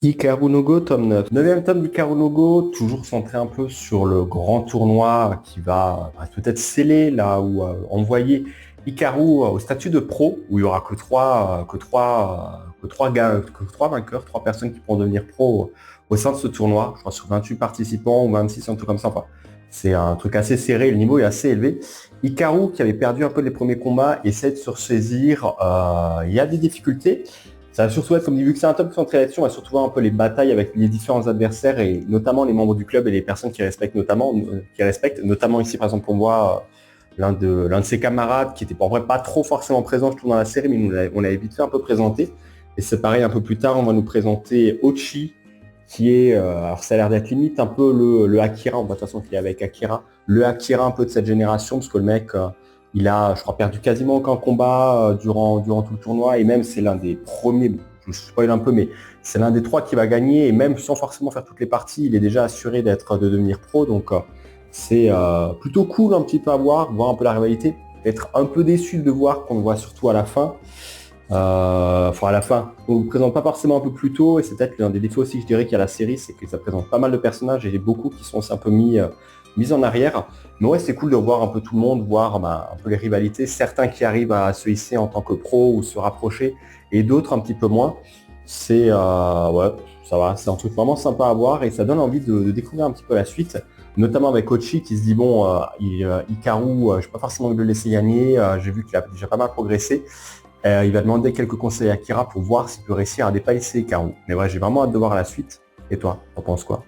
Hikaru no Go, tome 9. Neuvième tome d'Hikaru no Go, toujours centré un peu sur le grand tournoi qui va peut-être sceller là ou envoyer Hikaru au statut de pro, où il y aura que trois vainqueurs, trois personnes qui pourront devenir pro au sein de ce tournoi. Je crois sur 28 participants ou 26, un truc comme ça. Enfin, c'est un truc assez serré, le niveau est assez élevé. Hikaru, qui avait perdu un peu les premiers combats, essaie de se ressaisir. Il y a des difficultés. Ça va surtout être, comme dit, vu que c'est un top centré là-dessus, on va surtout voir un peu les batailles avec les différents adversaires et notamment les membres du club et les personnes qui respectent, notamment ici par exemple pour moi, l'un de ses camarades qui était en vrai pas trop forcément présent, je trouve, dans la série, mais on l'avait vite fait un peu présenter. Et c'est pareil, un peu plus tard, on va nous présenter Ochi, qui est, alors ça a l'air d'être limite un peu le Akira, de toute façon qu'il est avec Akira, le Akira un peu de cette génération, parce que le mec, il a, je crois, perdu quasiment aucun combat durant tout le tournoi, et même c'est l'un des premiers, bon, je spoil un peu, mais c'est l'un des trois qui va gagner, et même sans forcément faire toutes les parties, il est déjà assuré de devenir pro, donc c'est plutôt cool un petit peu à voir un peu la rivalité, être un peu déçu de voir qu'on le voit surtout à la fin. Enfin à la fin, on ne présente pas forcément un peu plus tôt, et c'est peut-être l'un des défauts aussi que je dirais qu'il y a la série, c'est que ça présente pas mal de personnages et beaucoup qui sont aussi un peu mis en arrière. Mais ouais, c'est cool de voir un peu tout le monde, voir un peu les rivalités, certains qui arrivent à se hisser en tant que pro ou se rapprocher, et d'autres un petit peu moins. C'est ouais, ça va, c'est un truc vraiment sympa à voir et ça donne envie de découvrir un petit peu la suite, notamment avec Ochi qui se dit bon, Hikaru, je n'ai pas forcément envie de le laisser gagner, j'ai vu qu'il a déjà pas mal progressé. Il va demander quelques conseils à Kira pour voir s'il peut réussir à dépasser Hikaru. Mais ouais, j'ai vraiment hâte de voir la suite. Et toi, t'en penses quoi?